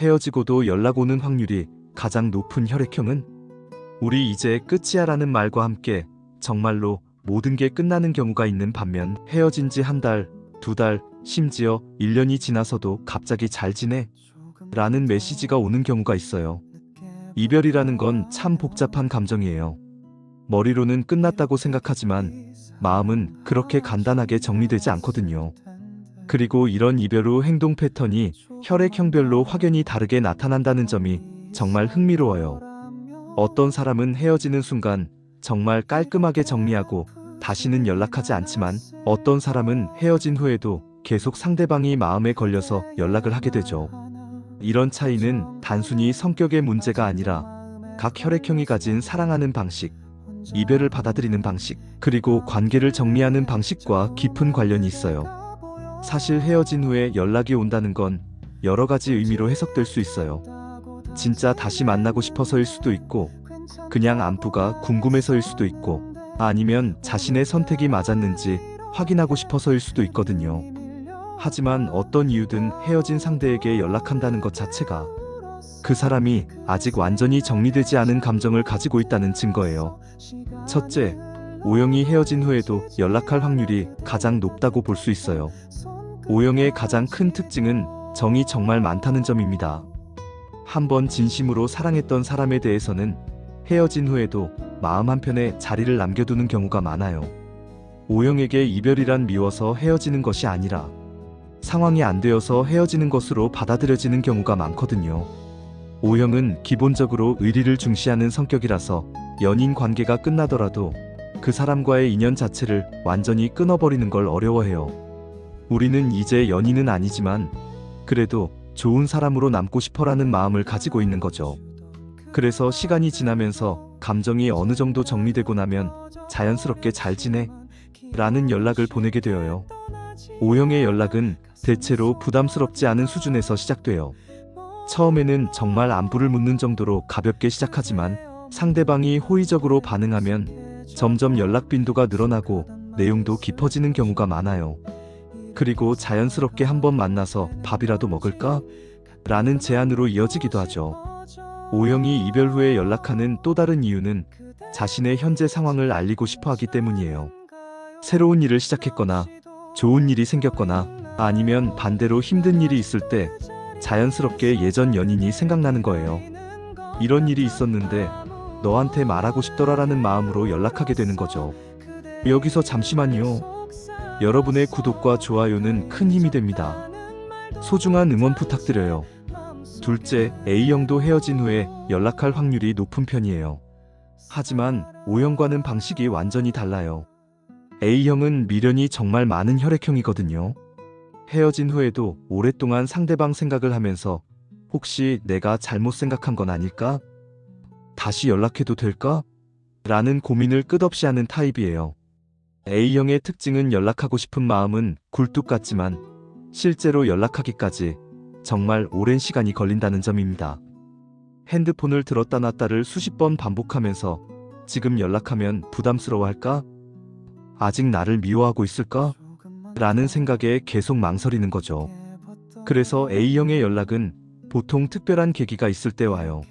헤어지고도 연락 오는 확률이 가장 높은 혈액형은 우리 이제 끝이야 라는 말과 함께 정말로 모든 게 끝나는 경우가 있는 반면 헤어진 지 한 달, 두 달, 심지어 1년이 지나서도 갑자기 잘 지내? 라는 메시지가 오는 경우가 있어요. 이별이라는 건 참 복잡한 감정이에요. 머리로는 끝났다고 생각하지만 마음은 그렇게 간단하게 정리되지 않거든요. 그리고 이런 이별 후 행동 패턴이 혈액형별로 확연히 다르게 나타난다는 점이 정말 흥미로워요. 어떤 사람은 헤어지는 순간 정말 깔끔하게 정리하고 다시는 연락하지 않지만 어떤 사람은 헤어진 후에도 계속 상대방이 마음에 걸려서 연락을 하게 되죠. 이런 차이는 단순히 성격의 문제가 아니라 각 혈액형이 가진 사랑하는 방식, 이별을 받아들이는 방식, 그리고 관계를 정리하는 방식과 깊은 관련이 있어요. 사실 헤어진 후에 연락이 온다는 건 여러 가지 의미로 해석될 수 있어요. 진짜 다시 만나고 싶어서일 수도 있고, 그냥 안부가 궁금해서일 수도 있고, 아니면 자신의 선택이 맞았는지 확인하고 싶어서일 수도 있거든요. 하지만 어떤 이유든 헤어진 상대에게 연락한다는 것 자체가 그 사람이 아직 완전히 정리되지 않은 감정을 가지고 있다는 증거예요. 첫째, O형이 헤어진 후에도 연락할 확률이 가장 높다고 볼 수 있어요. O형의 가장 큰 특징은 정이 정말 많다는 점입니다. 한번 진심으로 사랑했던 사람에 대해서는 헤어진 후에도 마음 한편에 자리를 남겨두는 경우가 많아요. O형에게 이별이란 미워서 헤어지는 것이 아니라 상황이 안 되어서 헤어지는 것으로 받아들여지는 경우가 많거든요. O형은 기본적으로 의리를 중시하는 성격이라서 연인 관계가 끝나더라도 그 사람과의 인연 자체를 완전히 끊어버리는 걸 어려워해요. 우리는 이제 연인은 아니지만 그래도 좋은 사람으로 남고 싶어라는 마음을 가지고 있는 거죠. 그래서 시간이 지나면서 감정이 어느 정도 정리되고 나면 자연스럽게 잘 지내? 라는 연락을 보내게 되어요. O형의 연락은 대체로 부담스럽지 않은 수준에서 시작돼요. 처음에는 정말 안부를 묻는 정도로 가볍게 시작하지만 상대방이 호의적으로 반응하면 점점 연락 빈도가 늘어나고 내용도 깊어지는 경우가 많아요. 그리고 자연스럽게 한번 만나서 밥이라도 먹을까? 라는 제안으로 이어지기도 하죠. O형이 이별 후에 연락하는 또 다른 이유는 자신의 현재 상황을 알리고 싶어 하기 때문이에요. 새로운 일을 시작했거나 좋은 일이 생겼거나 아니면 반대로 힘든 일이 있을 때 자연스럽게 예전 연인이 생각나는 거예요. 이런 일이 있었는데 너한테 말하고 싶더라라는 마음으로 연락하게 되는 거죠. 여기서 잠시만요. 여러분의 구독과 좋아요는 큰 힘이 됩니다. 소중한 응원 부탁드려요. 둘째, A형도 헤어진 후에 연락할 확률이 높은 편이에요. 하지만 O형과는 방식이 완전히 달라요. A형은 미련이 정말 많은 혈액형이거든요. 헤어진 후에도 오랫동안 상대방 생각을 하면서 혹시 내가 잘못 생각한 건 아닐까? 다시 연락해도 될까? 라는 고민을 끝없이 하는 타입이에요. A형의 특징은 연락하고 싶은 마음은 굴뚝 같지만 실제로 연락하기까지 정말 오랜 시간이 걸린다는 점입니다. 핸드폰을 들었다 놨다를 수십 번 반복하면서 지금 연락하면 부담스러워할까? 아직 나를 미워하고 있을까? 라는 생각에 계속 망설이는 거죠. 그래서 A형의 연락은 보통 특별한 계기가 있을 때 와요.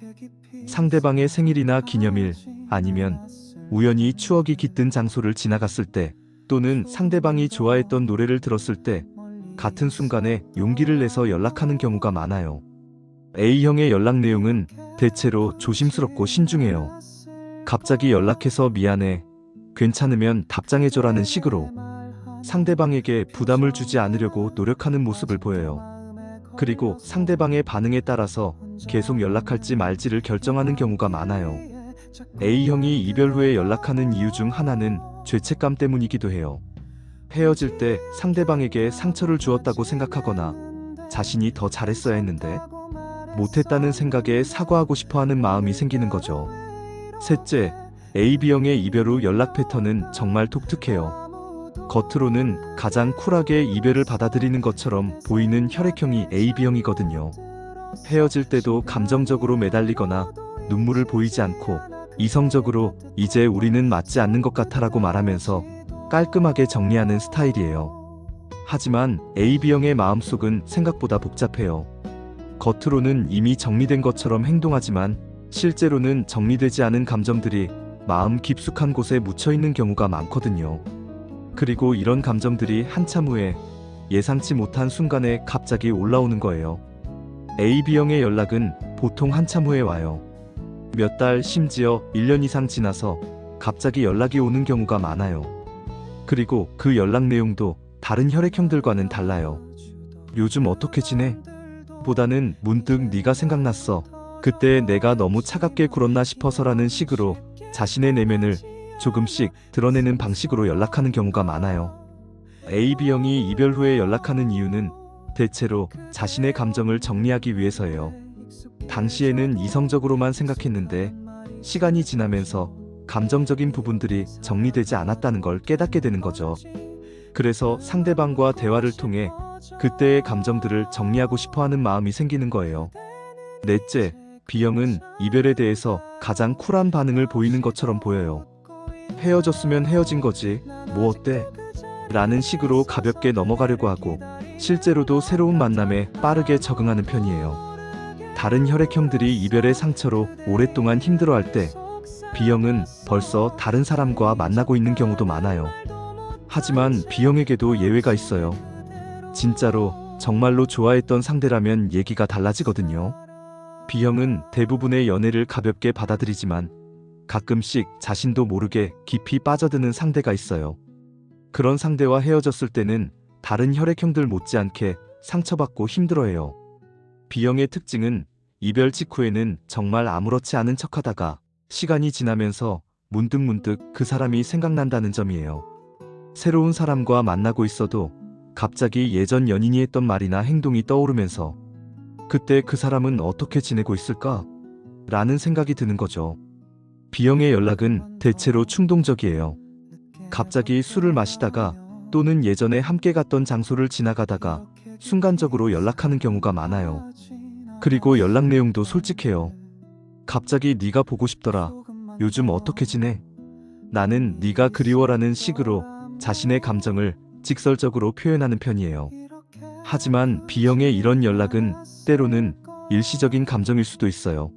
상대방의 생일이나 기념일, 아니면 우연히 추억이 깃든 장소를 지나갔을 때, 또는 상대방이 좋아했던 노래를 들었을 때 같은 순간에 용기를 내서 연락하는 경우가 많아요. A형의 연락 내용은 대체로 조심스럽고 신중해요. 갑자기 연락해서 미안해, 괜찮으면 답장해줘라는 식으로 상대방에게 부담을 주지 않으려고 노력하는 모습을 보여요. 그리고 상대방의 반응에 따라서 계속 연락할지 말지를 결정하는 경우가 많아요. A형이 이별 후에 연락하는 이유 중 하나는 죄책감 때문이기도 해요. 헤어질 때 상대방에게 상처를 주었다고 생각하거나 자신이 더 잘했어야 했는데 못했다는 생각에 사과하고 싶어하는 마음이 생기는 거죠. 셋째, AB형의 이별 후 연락 패턴은 정말 독특해요. 겉으로는 가장 쿨하게 이별을 받아들이는 것처럼 보이는 혈액형이 AB형이거든요. 헤어질 때도 감정적으로 매달리거나 눈물을 보이지 않고 이성적으로 이제 우리는 맞지 않는 것 같아라고 말하면서 깔끔하게 정리하는 스타일이에요. 하지만 AB형의 마음속은 생각보다 복잡해요. 겉으로는 이미 정리된 것처럼 행동하지만 실제로는 정리되지 않은 감정들이 마음 깊숙한 곳에 묻혀 있는 경우가 많거든요. 그리고 이런 감정들이 한참 후에 예상치 못한 순간에 갑자기 올라오는 거예요. AB형의 연락은 보통 한참 후에 와요. 몇 달, 심지어 1년 이상 지나서 갑자기 연락이 오는 경우가 많아요. 그리고 그 연락 내용도 다른 혈액형들과는 달라요. 요즘 어떻게 지내? 보다는 문득 네가 생각났어. 그때 내가 너무 차갑게 굴었나 싶어서라는 식으로 자신의 내면을 조금씩 드러내는 방식으로 연락하는 경우가 많아요. AB형이 이별 후에 연락하는 이유는 대체로 자신의 감정을 정리하기 위해서예요. 당시에는 이성적으로만 생각했는데 시간이 지나면서 감정적인 부분들이 정리되지 않았다는 걸 깨닫게 되는 거죠. 그래서 상대방과 대화를 통해 그때의 감정들을 정리하고 싶어 하는 마음이 생기는 거예요. 넷째, B형은 이별에 대해서 가장 쿨한 반응을 보이는 것처럼 보여요. 헤어졌으면 헤어진 거지, 뭐 어때? 라는 식으로 가볍게 넘어가려고 하고 실제로도 새로운 만남에 빠르게 적응하는 편이에요. 다른 혈액형들이 이별의 상처로 오랫동안 힘들어할 때 B형은 벌써 다른 사람과 만나고 있는 경우도 많아요. 하지만 B형에게도 예외가 있어요. 진짜로 정말로 좋아했던 상대라면 얘기가 달라지거든요. B형은 대부분의 연애를 가볍게 받아들이지만 가끔씩 자신도 모르게 깊이 빠져드는 상대가 있어요. 그런 상대와 헤어졌을 때는 다른 혈액형들 못지않게 상처받고 힘들어해요. B형의 특징은 이별 직후에는 정말 아무렇지 않은 척하다가 시간이 지나면서 문득문득 그 사람이 생각난다는 점이에요. 새로운 사람과 만나고 있어도 갑자기 예전 연인이 했던 말이나 행동이 떠오르면서 그때 그 사람은 어떻게 지내고 있을까? 라는 생각이 드는 거죠. B형의 연락은 대체로 충동적이에요. 갑자기 술을 마시다가 또는 예전에 함께 갔던 장소를 지나가다가 순간적으로 연락하는 경우가 많아요. 그리고 연락 내용도 솔직해요. 갑자기 네가 보고 싶더라. 요즘 어떻게 지내? 나는 네가 그리워라는 식으로 자신의 감정을 직설적으로 표현하는 편이에요. 하지만 B형의 이런 연락은 때로는 일시적인 감정일 수도 있어요.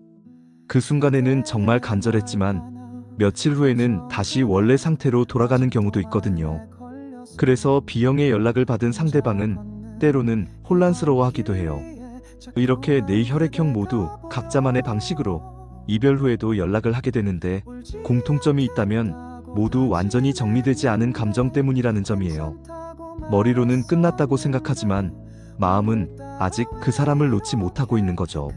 그 순간에는 정말 간절했지만 며칠 후에는 다시 원래 상태로 돌아가는 경우도 있거든요. 그래서 B형의 연락을 받은 상대방은 때로는 혼란스러워하기도 해요. 이렇게 네 혈액형 모두 각자만의 방식으로 이별 후에도 연락을 하게 되는데 공통점이 있다면 모두 완전히 정리되지 않은 감정 때문이라는 점이에요. 머리로는 끝났다고 생각하지만 마음은 아직 그 사람을 놓지 못하고 있는 거죠.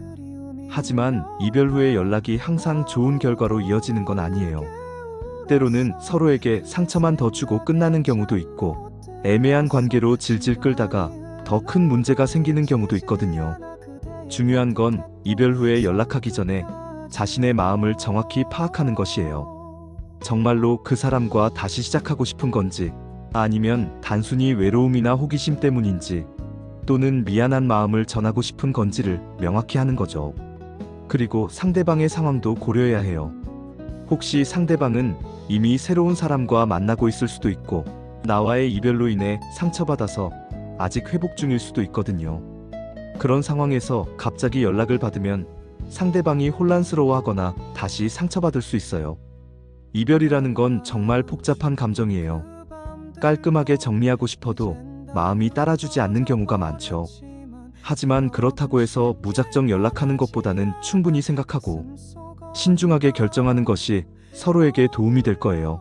하지만 이별 후의 연락이 항상 좋은 결과로 이어지는 건 아니에요. 때로는 서로에게 상처만 더 주고 끝나는 경우도 있고 애매한 관계로 질질 끌다가 더 큰 문제가 생기는 경우도 있거든요. 중요한 건 이별 후에 연락하기 전에 자신의 마음을 정확히 파악하는 것이에요. 정말로 그 사람과 다시 시작하고 싶은 건지 아니면 단순히 외로움이나 호기심 때문인지 또는 미안한 마음을 전하고 싶은 건지를 명확히 하는 거죠. 그리고 상대방의 상황도 고려해야 해요. 혹시 상대방은 이미 새로운 사람과 만나고 있을 수도 있고 나와의 이별로 인해 상처받아서 아직 회복 중일 수도 있거든요. 그런 상황에서 갑자기 연락을 받으면 상대방이 혼란스러워하거나 다시 상처받을 수 있어요. 이별이라는 건 정말 복잡한 감정이에요. 깔끔하게 정리하고 싶어도 마음이 따라주지 않는 경우가 많죠. 하지만 그렇다고 해서 무작정 연락하는 것보다는 충분히 생각하고 신중하게 결정하는 것이 서로에게 도움이 될 거예요.